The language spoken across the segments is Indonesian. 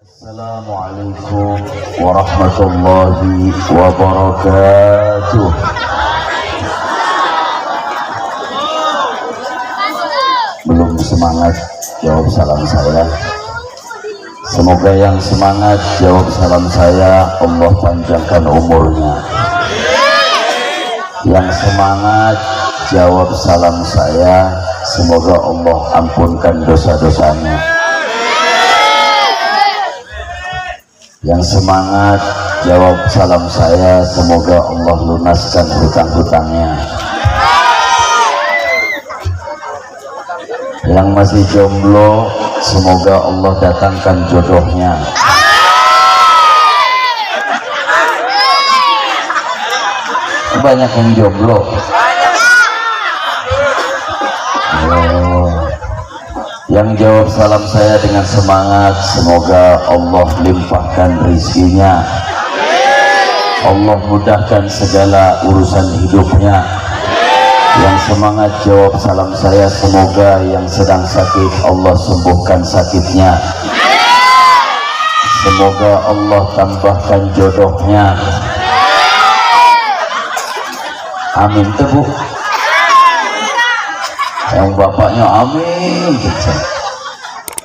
Assalamualaikum warahmatullahi wabarakatuh. Belum semangat jawab salam saya. Semoga yang semangat jawab salam saya Allah panjangkan umurnya. Yang semangat jawab salam saya, semoga Allah ampunkan dosa-dosanya. Yang semangat jawab salam saya, semoga Allah lunaskan hutang-hutangnya. Yang masih jomblo, semoga Allah datangkan jodohnya. Banyak yang jomblo. Yang jawab salam saya dengan semangat, semoga Allah limpahkan rizkinya, Allah mudahkan segala urusan hidupnya. Yang semangat jawab salam saya, semoga yang sedang sakit Allah sembuhkan sakitnya, semoga Allah tambahkan jodohnya. Amin tebu. Yang bapaknya amin.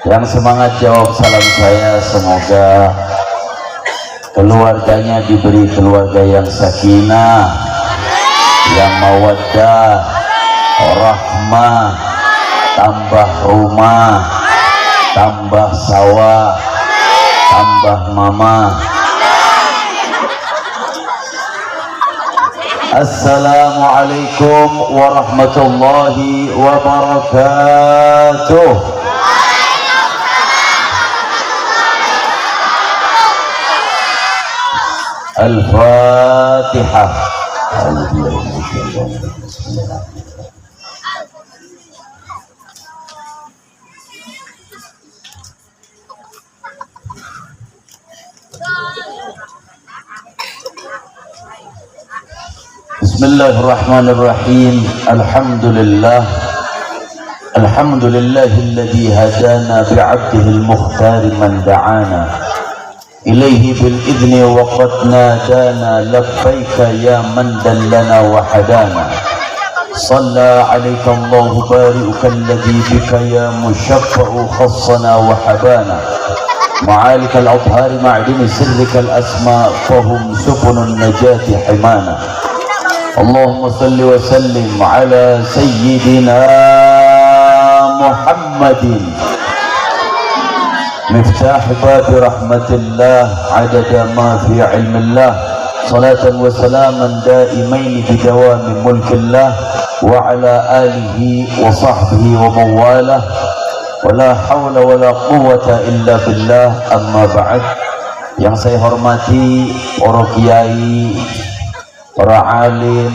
Yang semangat jawab salam saya, semoga keluarganya diberi keluarga yang sakinah, yang mawaddah, rahmah, tambah rumah, tambah sawah, tambah mama. Assalamualaikum warahmatullahi wabarakatuh. Al-Fatihah. Bismillahirrahmanirrahim. Alhamdulillah. Alhamdulillahilladzi hadana bi'abdihi al-mukhtar man da'ana ilaihi bil idni wa qad nadana labbaika ya man dallana wa hadana. Shalla 'alaika Allahu bari'uka alladzi bika ya mushaffa'u khassana wa habana. Ma'alika al-adhari ma'dini sirrika al-asma fahum subunun najati himana. Allahumma salli wa sallim ala sayyidina Muhammadin miftah babi rahmatillah adada ma fi ilmillah, salatan wa salaman daimaini bidawami mulkillah wa ala alihi wa sahbihi wa mawalah wa la hawla wa la quwwata illa billah. Amma ba'd. Yang saya hormati para kiai, para alim,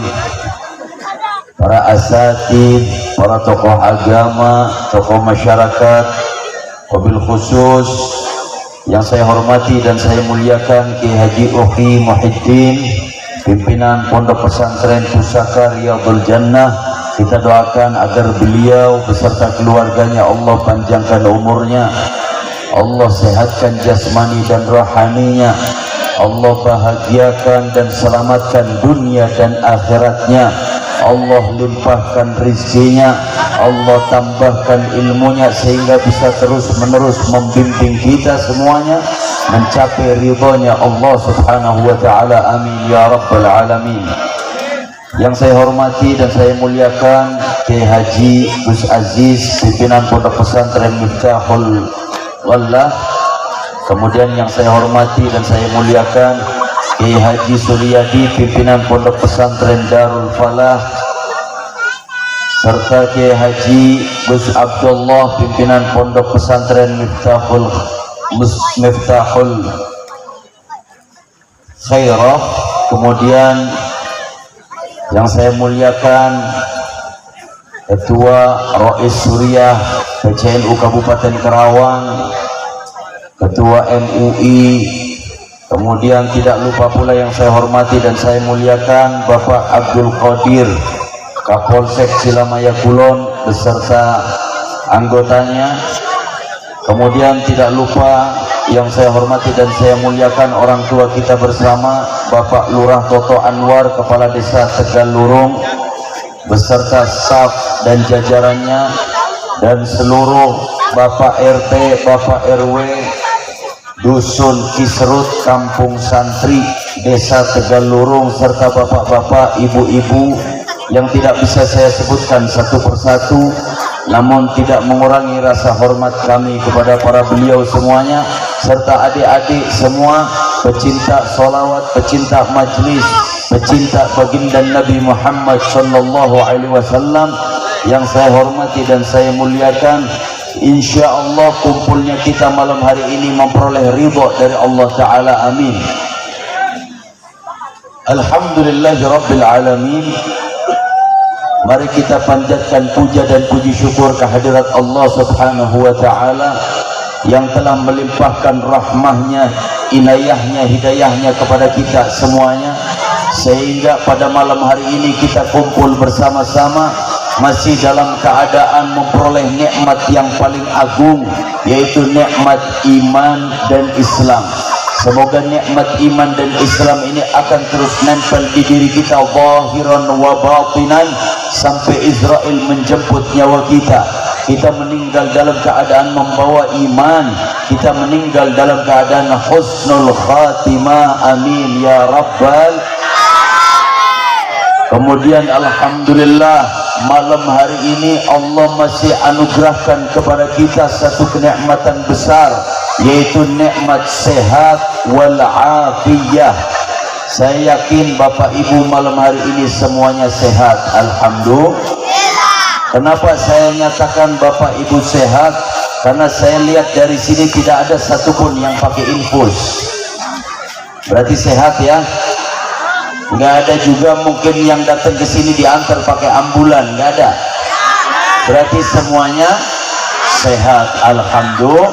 para asatid, para tokoh agama, tokoh masyarakat, wabil khusus yang saya hormati dan saya muliakan Ki Haji Uhi Muhyiddin, pimpinan Pondok Pesantren Pusaka Riyadhul Jannah. Kita doakan agar beliau beserta keluarganya Allah panjangkan umurnya, Allah sehatkan jasmani dan rohaninya, Allah bahagiakan dan selamatkan dunia dan akhiratnya, Allah limpahkan rizkinya, Allah tambahkan ilmunya sehingga bisa terus menerus membimbing kita semuanya mencapai ridhonya Allah subhanahu wa ta'ala. Amin ya rabbal alamin. Yang saya hormati dan saya muliakan Kiai Haji Gus Aziz, pimpinan Pondok Pesantren Miftahul Wallah. Kemudian yang saya hormati dan saya muliakan Kiai Haji Suryadi, pimpinan Pondok Pesantren Darul Falah, serta Kiai Haji Gus Abdullah, pimpinan Pondok Pesantren Miftahul Khairah. Kemudian yang saya muliakan Ketua Rais Suriah PCNU Kabupaten Karawang, Ketua MUI, kemudian tidak lupa pula yang saya hormati dan saya muliakan Bapak Abdul Qadir, Kapolsek Silamaya Kulon beserta anggotanya, Kemudian tidak lupa yang saya hormati dan saya muliakan orang tua kita bersama, Bapak Lurah Toto Anwar, Kepala Desa Tegal Lurung, beserta staf dan jajarannya, dan seluruh Bapak RT, Bapak RW, Dusun Kisrut, Kampung Santri, Desa Tegal Lurung, serta bapak-bapak, ibu-ibu yang tidak bisa saya sebutkan satu persatu, namun tidak mengurangi rasa hormat kami kepada para beliau semuanya, serta adik-adik semua, pecinta sholawat, pecinta majlis, pecinta baginda Nabi Muhammad sallallahu alaihi wasallam yang saya hormati dan saya muliakan. Insya Allah kumpulnya kita malam hari ini memperoleh ridha dari Allah Ta'ala, amin. Alhamdulillahi Rabbil Alamin. Mari kita panjatkan puja dan puji syukur kehadirat Allah Subhanahu wa Ta'ala yang telah melimpahkan rahmahnya, inayahnya, hidayahnya kepada kita semuanya, sehingga pada malam hari ini kita kumpul bersama-sama masih dalam keadaan memperoleh nikmat yang paling agung, yaitu nikmat iman dan Islam. Semoga nikmat iman dan Islam ini akan terus nempel di diri kita zahiran wa batinan sampai Israel menjemput nyawa kita. Kita meninggal dalam keadaan membawa iman, kita meninggal dalam keadaan husnul khatimah, amin ya rabbal. Kemudian alhamdulillah, malam hari ini Allah masih anugerahkan kepada kita satu kenikmatan besar, yaitu nikmat sehat wal afiyah. Saya yakin Bapak Ibu malam hari ini semuanya sehat, alhamdulillah. Kenapa saya nyatakan Bapak Ibu sehat? Karena saya lihat dari sini tidak ada satupun yang pakai infus. Berarti sehat ya. Nggak ada juga mungkin yang datang ke sini diantar pakai ambulan, nggak ada. Berarti semuanya sehat, alhamdulillah.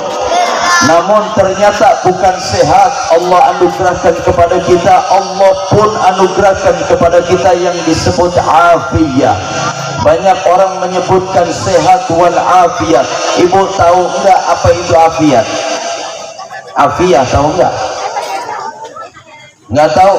Namun ternyata bukan sehat Allah anugerahkan kepada kita, Allah pun anugerahkan kepada kita yang disebut afiyah. Banyak orang menyebutkan sehat wal afiyah. Ibu tahu enggak apa itu afiyah? Afiyah tahu enggak? Enggak tahu.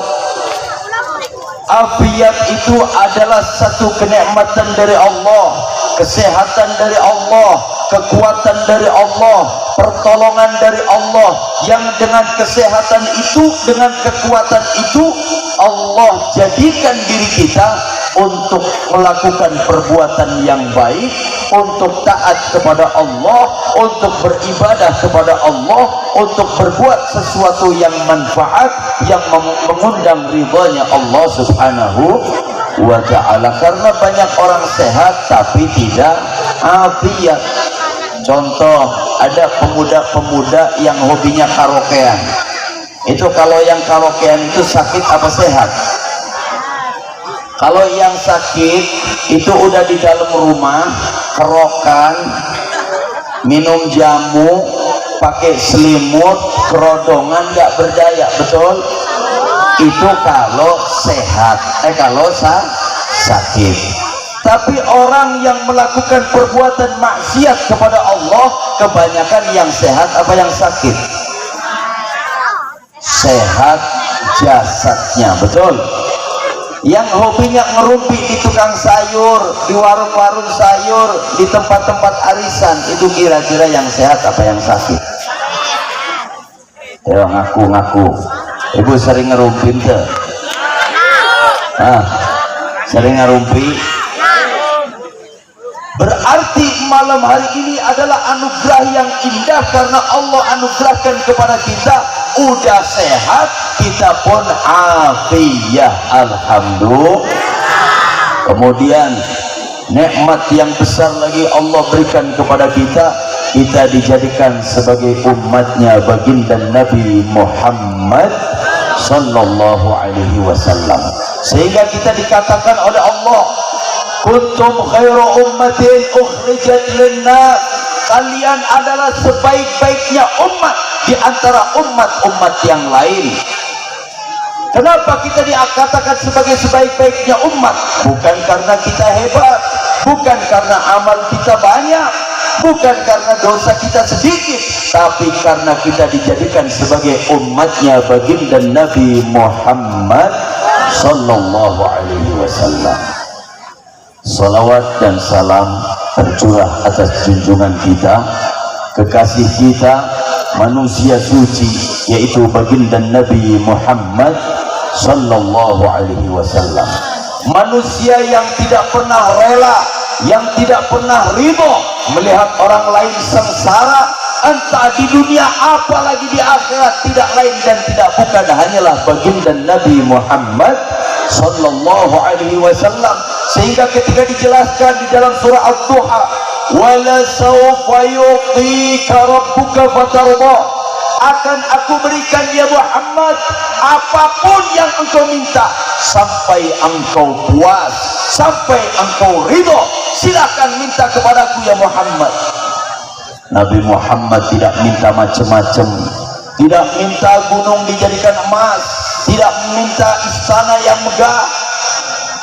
Afiyat itu adalah satu kenikmatan dari Allah, kesehatan dari Allah, kekuatan dari Allah, pertolongan dari Allah, yang dengan kesehatan itu, dengan kekuatan itu Allah jadikan diri kita untuk melakukan perbuatan yang baik, untuk taat kepada Allah, untuk beribadah kepada Allah, untuk berbuat sesuatu yang manfaat, yang mengundang ridhanya Allah Subhanahu wa Ta'ala. Karena banyak orang sehat tapi tidak afiat. Contoh, ada pemuda-pemuda yang hobinya karaokean. Itu kalau yang karaokean itu sakit apa sehat? Kalau yang sakit itu udah di dalam rumah, kerokan, minum jamu, pakai selimut, kerodongan, nggak berdaya, betul? Itu kalau sehat, kalau sakit. Tapi orang yang melakukan perbuatan maksiat kepada Allah, kebanyakan yang sehat apa yang sakit? Sehat jasadnya, betul? Yang hobinya ngerumpi di tukang sayur, di warung-warung sayur, di tempat-tempat arisan, itu kira-kira yang sehat apa yang sakit? Ya ngaku-ngaku. Ibu sering ngerumpi tuh? Sering ngerumpi? Berarti malam hari ini adalah anugerah yang indah, karena Allah anugerahkan kepada kita udah sehat, kita pun afiyah, alhamdulillah. Kemudian nikmat yang besar lagi Allah berikan kepada kita, kita dijadikan sebagai umatnya baginda Nabi Muhammad sallallahu alaihi wasallam, sehingga kita dikatakan oleh Allah, kuntum khairu ummatin ukhrijat linnas, kalian adalah sebaik-baiknya umat di antara umat-umat yang lain. Kenapa kita dikatakan sebagai sebaik-baiknya umat? Bukan karena kita hebat, bukan karena amal kita banyak, bukan karena dosa kita sedikit, tapi karena kita dijadikan sebagai umatnya baginda Nabi Muhammad sallallahu alaihi wasallam. Salawat dan salam tercurah atas junjungan kita, kekasih kita, manusia suci, yaitu baginda Nabi Muhammad sallallahu alaihi wasallam. Manusia yang tidak pernah rela, yang tidak pernah ridho melihat orang lain sengsara, entah di dunia apalagi di akhirat, tidak lain dan tidak bukan hanyalah baginda Nabi Muhammad sallallahu alaihi wasallam. Sehingga ketika dijelaskan di dalam surah Ad-Duha, wala sawfa yu'tika rabbuka fatarda, akan aku berikan ya Muhammad apapun yang engkau minta sampai engkau puas, sampai engkau ridho. Silakan minta kepadaku ya Muhammad. Nabi Muhammad tidak minta macam-macam, tidak minta gunung dijadikan emas, tidak minta istana yang megah,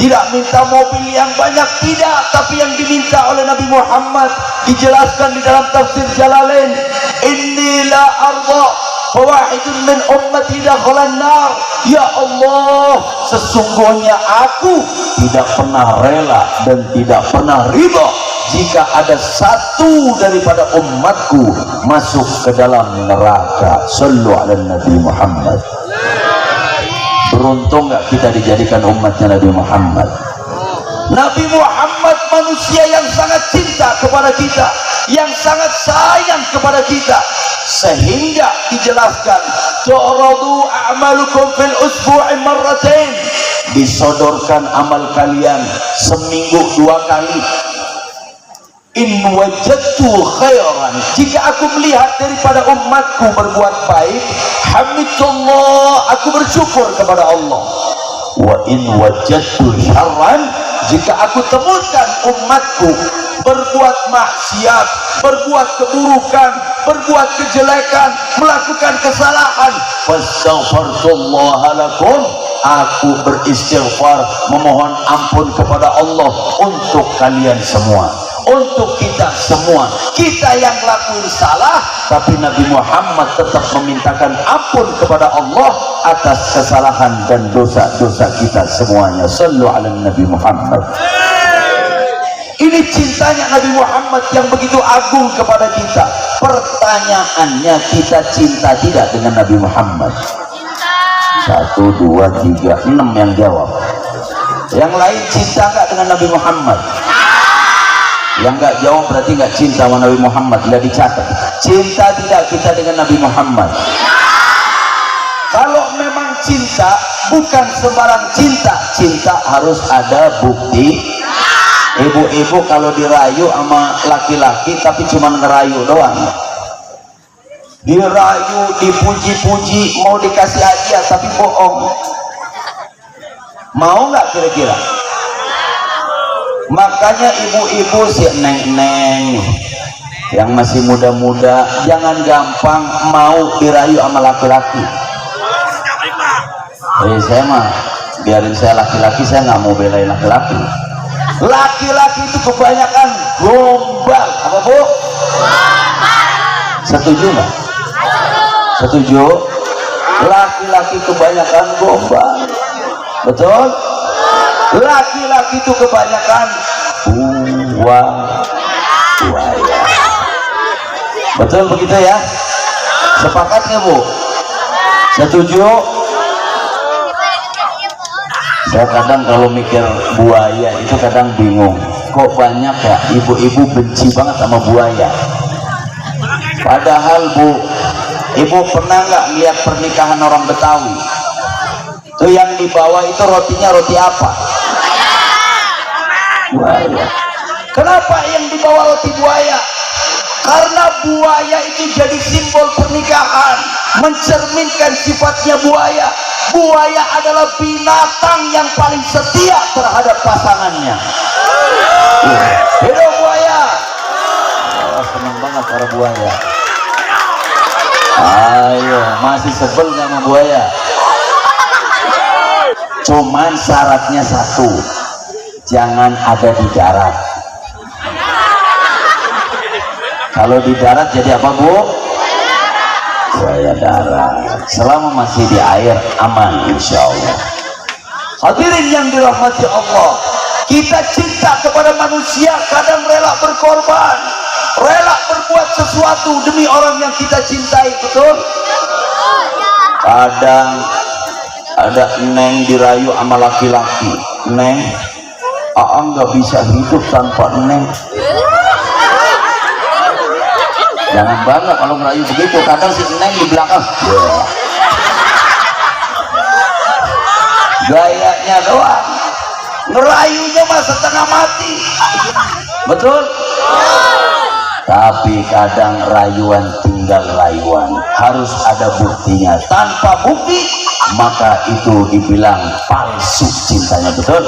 tidak minta mobil yang banyak, tidak. Tapi yang diminta oleh Nabi Muhammad dijelaskan di dalam tafsir Jalalain, inni la arda fawahidun min ummati dakhalan nar. Ya Allah, sesungguhnya aku tidak pernah rela dan tidak pernah ridho jika ada satu daripada umatku masuk ke dalam neraka. Sallu ala Nabi Muhammad. Beruntung gak kita dijadikan umatnya Nabi Muhammad. Nabi Muhammad manusia yang sangat cinta kepada kita, yang sangat sayang kepada kita, sehingga dijelaskan tu'radu a'malukum fil usbu'i marratain, disodorkan amal kalian seminggu 2 kali. In wajadtu khairan, jika aku melihat daripada umatku berbuat baik, hamidullah, aku bersyukur kepada Allah. Wa in wajadtu syarran, jika aku temukan umatku berbuat maksiat, berbuat keburukan, berbuat kejelekan, melakukan kesalahan, fastaghfirullah lakum, aku beristighfar, memohon ampun kepada Allah untuk kalian semua, untuk kita semua. Kita yang lakuin salah, tapi Nabi Muhammad tetap memintakan ampun kepada Allah atas kesalahan dan dosa-dosa kita semuanya. Sallu ala Nabi Muhammad. Ini cintanya Nabi Muhammad yang begitu agung kepada kita. Pertanyaannya, kita cinta tidak dengan Nabi Muhammad? 1, 2, 3, 6 yang jawab. Yang lain cinta nggak dengan Nabi Muhammad? Yang nggak jawab berarti nggak cinta sama Nabi Muhammad. Nggak dicatat. Cinta tidak kita dengan Nabi Muhammad? Kalau memang cinta, bukan sembarang cinta. Cinta harus ada bukti. Ibu-ibu kalau dirayu sama laki-laki tapi cuma ngerayu doang, dirayu, dipuji-puji, mau dikasih hadiah tapi bohong, mau nggak kira-kira? Makanya ibu-ibu si neng-neng yang masih muda-muda jangan gampang mau dirayu sama laki-laki. Saya mah biarin, saya laki-laki, saya nggak mau belain laki-laki. Laki-laki itu kebanyakan gombal, apa Bu? Setuju nggak? Setuju? Laki-laki kebanyakan gombal, betul? Laki-laki itu kebanyakan buaya. Betul begitu ya? Sepakat nggak Bu? Setuju? Saya kadang kalau mikir buaya itu kadang bingung, kok banyak ya ibu-ibu benci banget sama buaya. Padahal Bu, ibu pernah nggak lihat pernikahan orang Betawi? Tuh yang di bawah itu rotinya roti apa? Buaya. Kenapa yang di bawah roti buaya? Karena buaya itu jadi simbol pernikahan, mencerminkan sifatnya buaya. Buaya adalah binatang yang paling setia terhadap pasangannya. Hidup buaya. Oh, senang banget para buaya. Ayo, masih sebel nggak sama buaya? Cuman syaratnya satu, jangan ada di darat. Kalau di darat jadi apa Bu? Buaya darat. Selama masih di air aman insya Allah. Hadirin yang dirahmati Allah, kita cinta kepada manusia kadang rela berkorban, rela berbuat sesuatu demi orang yang kita cintai, betul? Kadang ada neng dirayu sama laki-laki, neng, nggak bisa hidup tanpa neng. Jangan bangga kalau ngerayu begitu. Kadang si neng di belakang, gayanya doang, ngerayunya mah setengah mati, betul? Tapi kadang rayuan tinggal rayuan, harus ada buktinya. Tanpa bukti maka itu dibilang palsu cintanya, betul?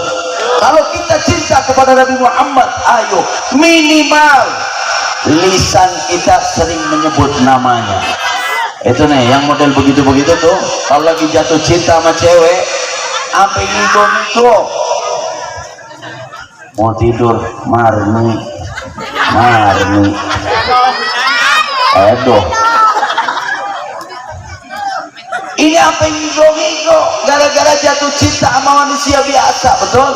Kalau kita cinta kepada Nabi Muhammad, ayo minimal lisan kita sering menyebut namanya. Itu nih yang model begitu-begitu tuh, kalau lagi jatuh cinta sama cewek sampai ngigo-ngigo, mau tidur marni edoh, ini apa ngigo-ngigo gara-gara jatuh cinta sama manusia biasa, betul?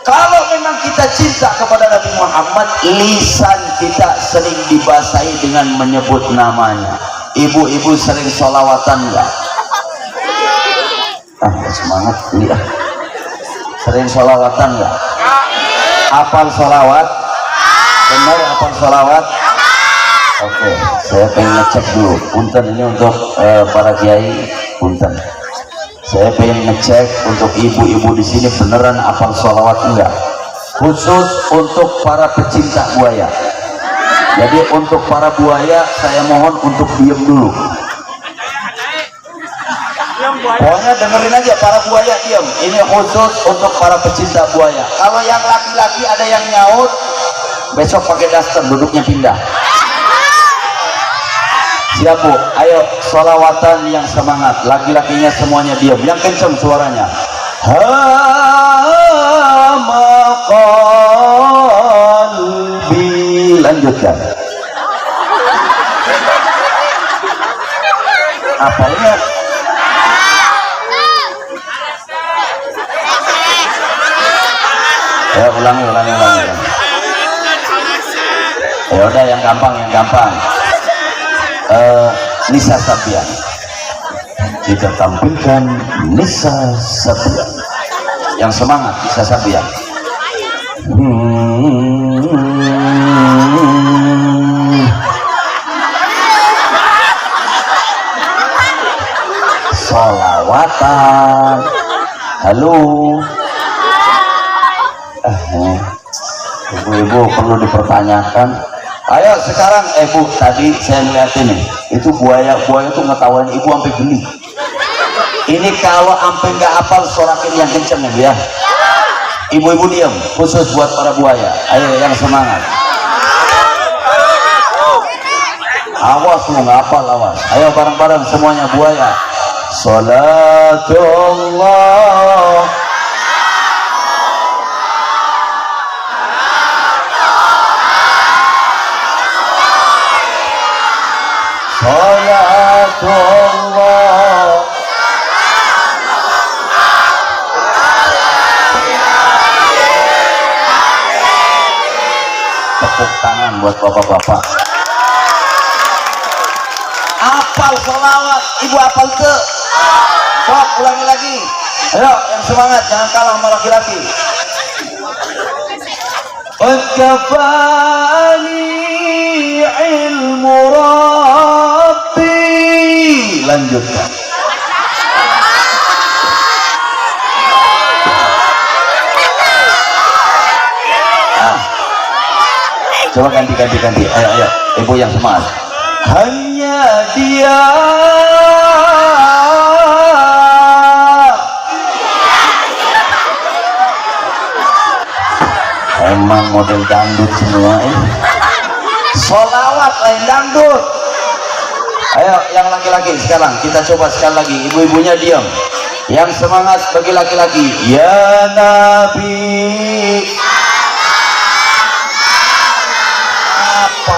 Kalau memang kita cinta kepada Nabi Muhammad, lisan kita sering dibasahi dengan menyebut namanya. Ibu-ibu sering sholawatan enggak? Semangat lihat. Sering sholawatan enggak? Apal sholawat? Benar apal sholawat? Oke, saya pengen ngecek dulu. Punten ini untuk para kiai, punten. Saya pengen ngecek untuk ibu-ibu di sini beneran hafal sholawat enggak? Khusus untuk para pecinta buaya. Jadi untuk para buaya saya mohon untuk diam dulu. Pokoknya dengerin aja, para buaya diam. Ini khusus untuk para pecinta buaya. Kalau yang laki-laki ada yang nyaut, besok pakai daster, duduknya pindah. Siap Bu, ayo sholawatan yang semangat, laki-lakinya semuanya diam, yang kenceng suaranya. Hama qalbi, lanjutkan. Apalnya? Ya ulangi. Ya udah yang gampang. Nisa Sabian, kita tampilkan Nisa Sabian yang semangat. Nisa Sabian. Sholawatan. Halo, ibu-ibu perlu dipertanyakan. Ayo sekarang Bu, tadi saya ngeliat ini, itu buaya tuh ngetawain ibu sampai geli. Ini kalau sampai nggak hafal sorakin yang kenceng ya. Ibu-ibu diam, khusus buat para buaya. Ayo yang semangat. Awas lu nggak hafal, awas. Ayo bareng-bareng semuanya buaya. Salatullah. Salatullah. Tepuk tangan buat bapak-bapak. Apal sholawat, ibu apal tuh. Sok ulangi lagi. Ayo yang semangat, jangan kalah sama laki-laki. Kafani ilmu Rabbi. Lanjutkan. Coba ganti. Ayo, ibu yang semangat. Hanya dia. Emang model dangdut semua ini. Sholawat lain dangdut. Ayo yang laki-laki sekarang kita coba sekali lagi. Ibu-ibunya diam. Yang semangat bagi laki-laki. Ya Nabi. Apa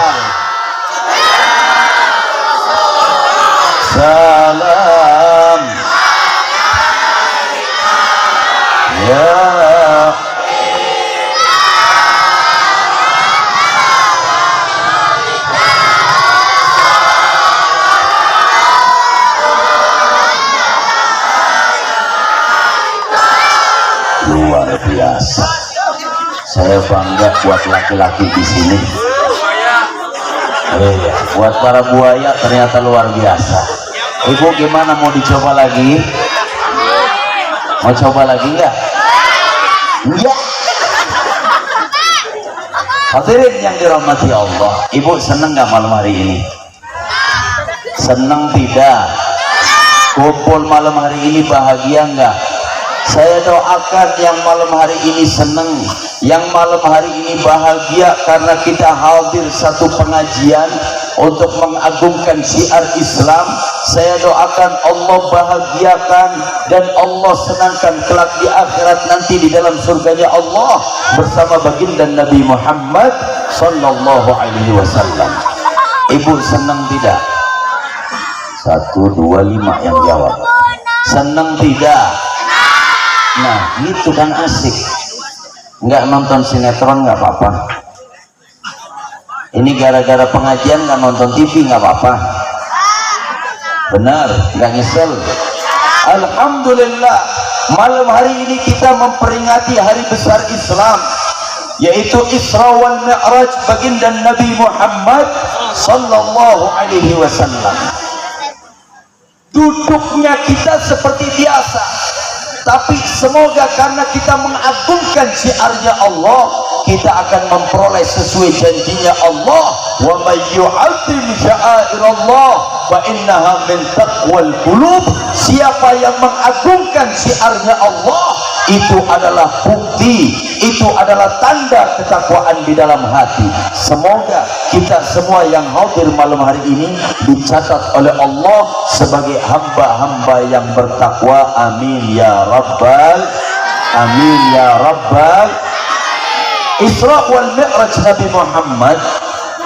Saya bangga buat laki-laki di sini. Iya, buat para buaya ternyata luar biasa. Ibu gimana, mau dicoba lagi? Mau coba lagi nggak? Enggak. Hadirin yang dirahmati Allah, ibu seneng nggak malam hari ini? Seneng tidak? Kumpul malam hari ini bahagia nggak? Saya doakan yang malam hari ini seneng, yang malam hari ini bahagia karena kita hadir satu pengajian untuk mengagungkan syiar Islam. Saya doakan Allah bahagiakan dan Allah senangkan kelak di akhirat nanti di dalam surganya Allah bersama baginda Nabi Muhammad sallallahu alaihi wasallam. Ibu senang tidak? 1, 2, 5 yang jawab. Senang tidak? Nah, itu kan asik. Nggak nonton sinetron nggak apa-apa. Ini gara-gara pengajian nggak nonton TV nggak apa-apa. Benar, nggak nyesel. Alhamdulillah, malam hari ini kita memperingati hari besar Islam, yaitu Isra wal Mi'raj baginda Nabi Muhammad sallallahu alaihi wasallam. Duduknya kita seperti biasa, tapi semoga karena kita mengagungkan syiarnya Allah, kita akan memperoleh sesuai janjinya Allah, wa may yu'azzim sya'airallah fa innaha min taqwal qulub. Siapa yang mengagungkan syiarnya Allah, itu adalah bukti, itu adalah tanda ketakwaan di dalam hati. Semoga kita semua yang hadir malam hari ini dicatat oleh Allah sebagai hamba-hamba yang bertakwa. Amin ya rabbal, amin ya rabbal. Isra wal Mi'raj Nabi Muhammad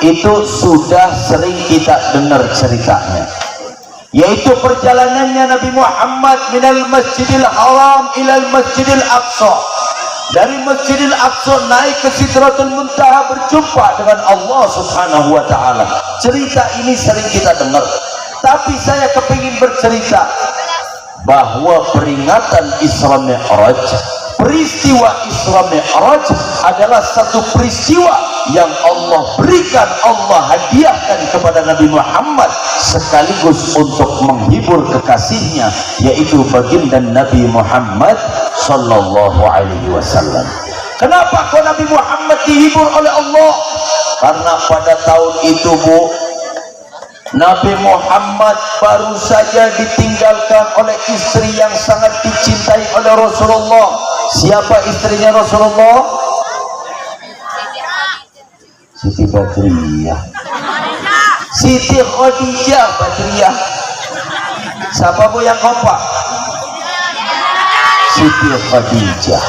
itu sudah sering kita dengar ceritanya, yaitu perjalanannya Nabi Muhammad minal Masjidil Haram ilal Masjidil Aqsa. Dari Masjidil Aqsa naik ke Sidratul Muntaha berjumpa dengan Allah Subhanahu wa taala. Cerita ini sering kita dengar, tapi saya kepingin bercerita bahwa peringatan Isra Mi'raj, peristiwa Isra Mi'raj adalah satu peristiwa yang Allah berikan, Allah hadiahkan kepada Nabi Muhammad sekaligus untuk menghibur kekasihnya, yaitu baginda Nabi Muhammad sallallahu alaihi wasallam. Kenapa kok Nabi Muhammad dihibur oleh Allah? Karena pada tahun itu, Bu, Nabi Muhammad baru saja ditinggalkan oleh istri yang sangat dicintai oleh Rasulullah. Siapa istrinya Rasulullah? Siti Badriyah, Siti Khadijah Badriyah. Siapa Bu yang kompak? Siti Khadijah.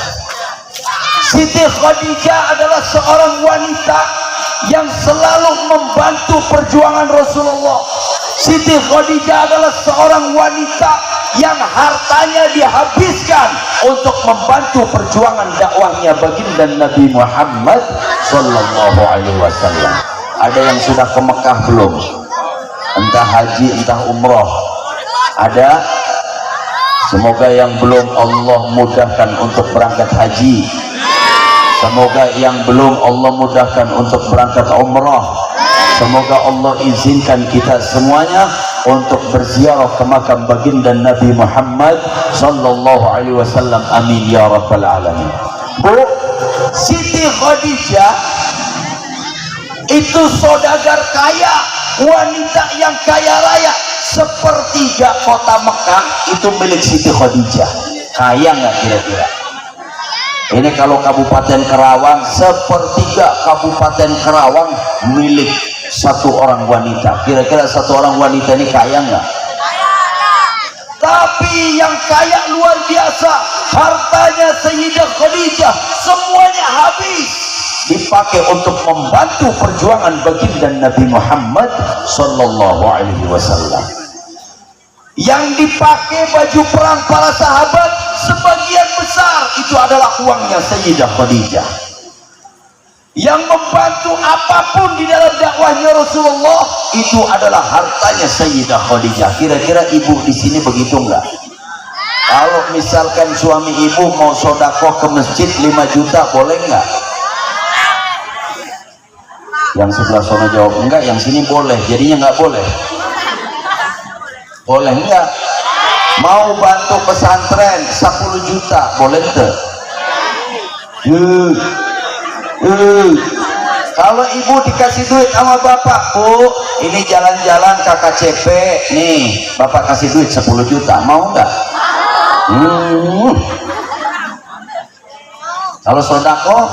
Siti Khadijah adalah seorang wanita yang selalu membantu perjuangan Rasulullah. Siti Khadijah adalah seorang wanita yang hartanya dihabiskan untuk membantu perjuangan dakwahnya baginda Nabi Muhammad sallallahu alaihi wasallam. Ada yang sudah ke Mekah belum? Entah haji, entah umroh. Ada? Semoga yang belum Allah mudahkan untuk berangkat haji. Semoga yang belum Allah mudahkan untuk berangkat umrah. Semoga Allah izinkan kita semuanya untuk berziarah ke makam baginda Nabi Muhammad sallallahu alaihi wasallam. Amin ya rabbal alamin. Bu, Siti Khadijah itu saudagar kaya, wanita yang kaya raya. Sepertiga kota Mekah itu milik Siti Khadijah. Kaya nggak kira-kira? Ini kalau Kabupaten Kerawang, sepertiga Kabupaten Kerawang milik satu orang wanita. Kira-kira satu orang wanita ini kaya nggak? Tapi yang kaya luar biasa, hartanya Sayyidah Khadijah semuanya habis dipakai untuk membantu perjuangan baginda Nabi Muhammad sallallahu alaihi wasallam. Yang dipakai baju perang para sahabat sebagian besar itu adalah uangnya Sayyidah Khadijah. Yang membantu apapun di dalam dakwahnya Rasulullah itu adalah hartanya Sayyidah Khadijah. Kira-kira ibu di sini begitu enggak? Kalau misalkan suami ibu mau sedekah ke masjid 5 juta boleh enggak? Yang sebelah sana jawab enggak, yang sini boleh. Jadinya nggak boleh. Boleh enggak? Mau bantu pesantren 10 juta boleh tuh? Kalau ibu dikasih duit sama bapak, Bu, ini jalan-jalan KKCP nih, bapak kasih duit 10 juta, mau enggak? Kalau sodako,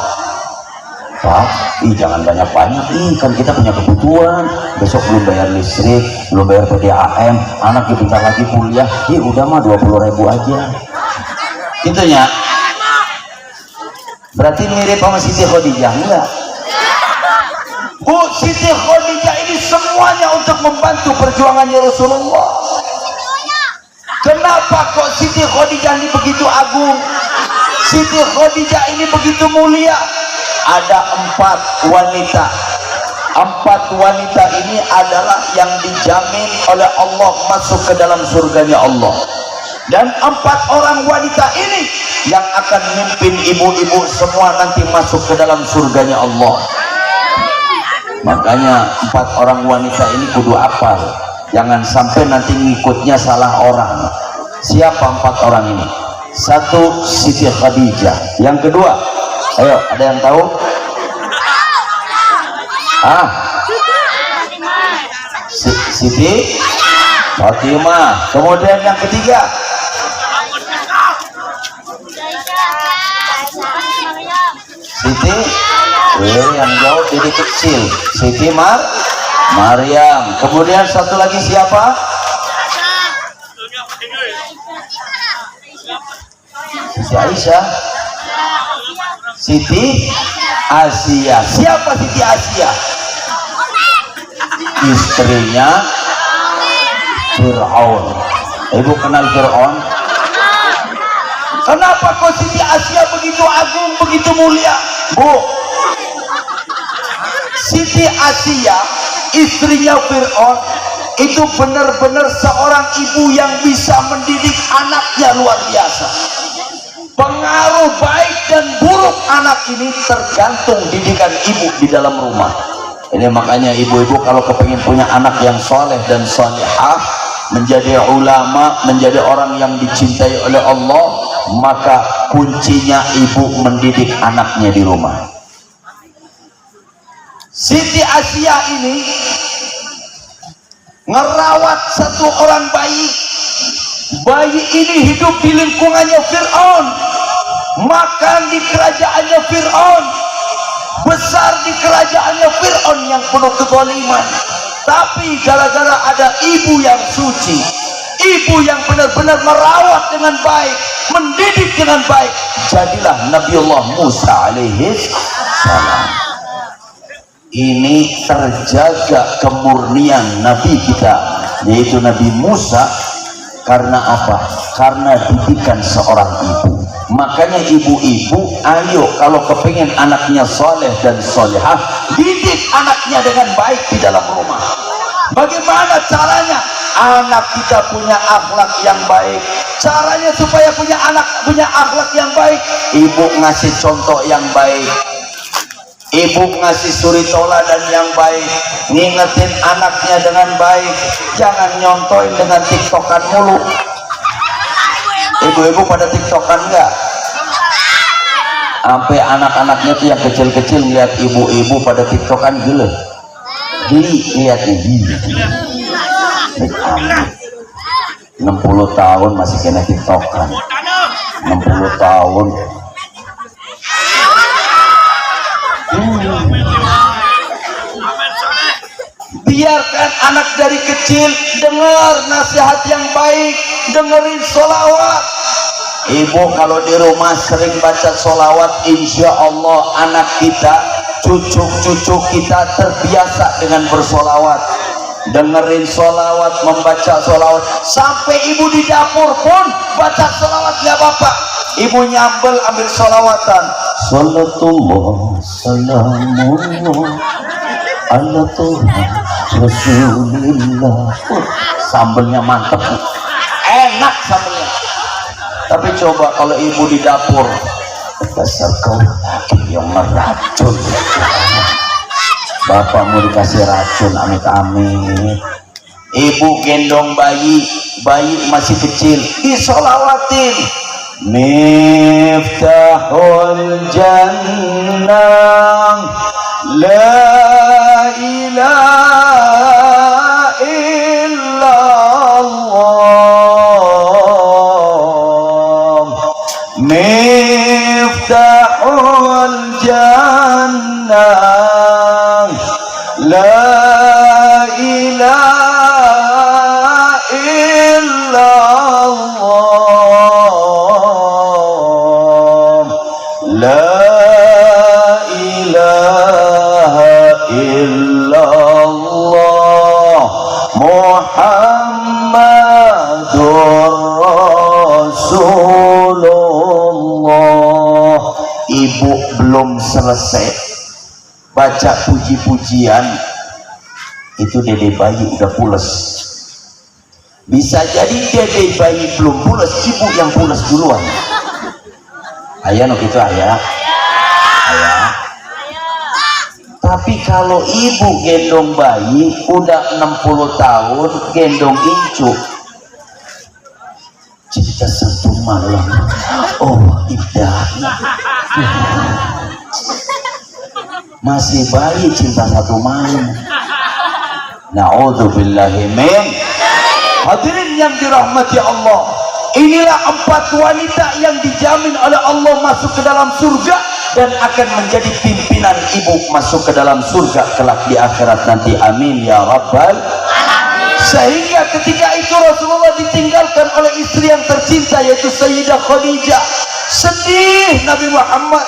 Pak, jangan banyak-banyak, kan kita punya kebutuhan, besok belum bayar listrik, belum bayar PDAM, anak bentar lagi kuliah, udah mah 20.000 aja gitu ya. Berarti mirip sama Siti Khadijah enggak? Bu, Siti Khadijah ini semuanya untuk membantu perjuangannya Rasulullah. Kenapa kok Siti Khadijah ini begitu agung? Siti Khadijah ini begitu mulia. Ada 4 wanita. 4 wanita ini adalah yang dijamin oleh Allah masuk ke dalam surganya Allah. Dan 4 orang wanita ini yang akan memimpin ibu-ibu semua nanti masuk ke dalam surganya Allah. Makanya 4 orang wanita ini kudu apal, jangan sampai nanti ngikutnya salah orang. Siapa 4 orang ini? 1 Siti Khadijah. Yang kedua, ayo ada yang tahu? Siti Fatimah. Kemudian yang ketiga, Siti yang jauh jadi kecil, Siti Maryam. Kemudian satu lagi siapa? Siti Aisyah. Siti Asia. Siapa Siti Asia? Istrinya Fir'aun. Ibu kenal Fir'aun? Kenapa kok Siti Asia begitu agung, begitu mulia? Bu, Siti Asia, istrinya Fir'aun, itu benar-benar seorang ibu yang bisa mendidik anaknya luar biasa. Pengaruh baik dan buruk anak ini tergantung didikan ibu di dalam rumah. Ini makanya ibu-ibu kalau kepingin punya anak yang soleh dan solehah, menjadi ulama, menjadi orang yang dicintai oleh Allah, maka kuncinya ibu mendidik anaknya di rumah. Siti Asia ini ngerawat satu orang bayi. Bayi ini hidup di lingkungannya Fir'aun, makan di kerajaannya Fir'aun, besar di kerajaannya Fir'aun yang penuh kezaliman. Tapi gara-gara ada ibu yang suci, ibu yang benar-benar merawat dengan baik, mendidik dengan baik, jadilah Nabiullah Musa alaihi salam. Ini terjaga kemurnian Nabi kita, yaitu Nabi Musa. Karena apa? Karena didikan seorang ibu. Makanya ibu-ibu, ayo kalau kepingin anaknya soleh dan solehah, didik anaknya dengan baik di dalam rumah. Bagaimana caranya? Anak kita punya akhlak yang baik. Caranya supaya punya anak punya akhlak yang baik, ibu ngasih contoh yang baik, ibu ngasih suri toladan yang baik, ngingetin anaknya dengan baik, jangan nyontoin dengan tiktokan mulu. Ibu-ibu pada tiktokan enggak? Sampai anak-anaknya tuh yang kecil-kecil lihat ibu-ibu pada tiktokan gila. Gili lihatnya gili. 60 tahun masih kena tiktokan. 60 tahun. Biarkan anak dari kecil dengar nasihat yang baik, dengerin sholawat. Ibu kalau di rumah sering baca sholawat, insya Allah anak kita, cucu-cucu kita terbiasa dengan bersolawat. Dengerin sholawat, membaca sholawat. Sampai ibu di dapur pun baca sholawat gak apa-apa. Ibu nyambel ambil sholawatan. Salatullah salamullah ala Tuhan Rasulillah. Sambelnya mantep, enak sambelnya. Tapi coba kalau ibu di dapur, dasar kau yang meracun, bapak mau dikasih racun, amit-amit. Ibu gendong bayi masih kecil, disolawatin. Miftahul jannah, la ilaha illallah. Miftahul jannah, la ilaha illallah, la ilaha illallah, Muhammadur Rasulullah. Ibu belum selesai baca puji-pujian, itu dede bayi udah pules. Bisa jadi dede bayi belum pules, ibu yang pules duluan. Ayah no gitu ayah. Tapi kalau ibu gendong bayi udah 60 tahun gendong incu, cinta satu malam, oh indah. Masih bayi cinta satu malam. Na'udzubillahi min. Hadirin yang dirahmati Allah, inilah 4 wanita yang dijamin oleh Allah masuk ke dalam surga dan akan menjadi pimpinan ibu masuk ke dalam surga kelak di akhirat nanti. Amin ya rabbal alamin. Sehingga ketika itu Rasulullah ditinggalkan oleh istri yang tercinta yaitu Sayyidah Khadijah. Sedih Nabi Muhammad.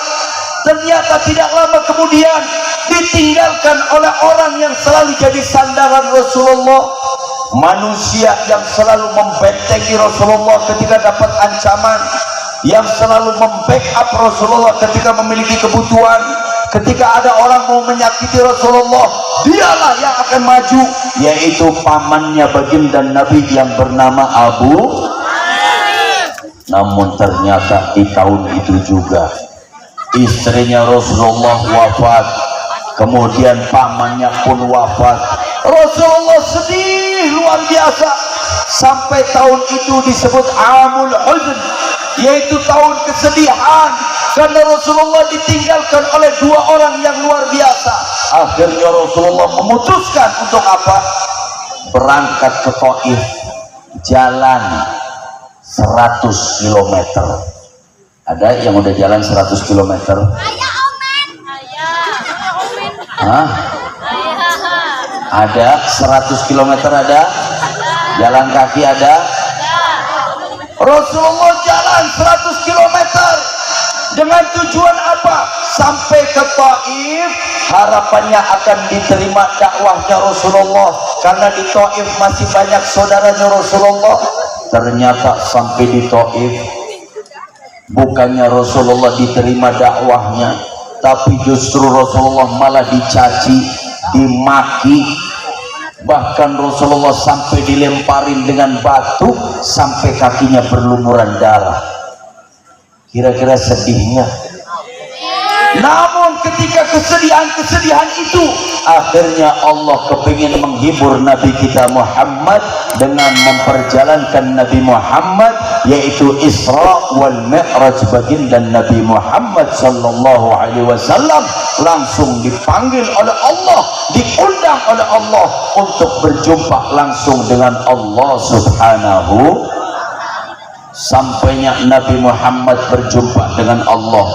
Ternyata tidak lama kemudian ditinggalkan oleh orang yang selalu jadi sandaran Rasulullah, manusia yang selalu membentengi Rasulullah ketika dapat ancaman, yang selalu membackup Rasulullah ketika memiliki kebutuhan. Ketika ada orang mau menyakiti Rasulullah, dialah yang akan maju, yaitu pamannya baginda Nabi yang bernama Abu. Namun ternyata di tahun itu juga istrinya Rasulullah wafat, kemudian pamannya pun wafat. Rasulullah sedih luar biasa, sampai tahun itu disebut Amul Huzn, yaitu tahun kesedihan, karena Rasulullah ditinggalkan oleh 2 orang yang luar biasa. Akhirnya Rasulullah memutuskan untuk apa? Berangkat ke Taif, jalan 100 km. Ada yang udah jalan 100 km? Hah? Ada 100 km ada? Jalan kaki ada? Rasulullah jalan 100 km dengan tujuan apa? Sampai ke Taif, harapannya akan diterima dakwahnya Rasulullah, karena di Taif masih banyak saudaranya Rasulullah. Ternyata sampai di Taif, bukannya Rasulullah diterima dakwahnya, tapi justru Rasulullah malah dicaci, dimaki, bahkan Rasulullah sampai dilemparin dengan batu sampai kakinya berlumuran darah. Kira-kira sedihnya. Namun ketika kesedihan itu, akhirnya Allah kepingin menghibur Nabi kita Muhammad dengan memperjalankan Nabi Muhammad, yaitu Isra wal Mi'raj baginda Nabi Muhammad sallallahu alaihi wasallam langsung dipanggil oleh Allah, diundang oleh Allah untuk berjumpa langsung dengan Allah subhanahu. Sampainya Nabi Muhammad berjumpa dengan Allah,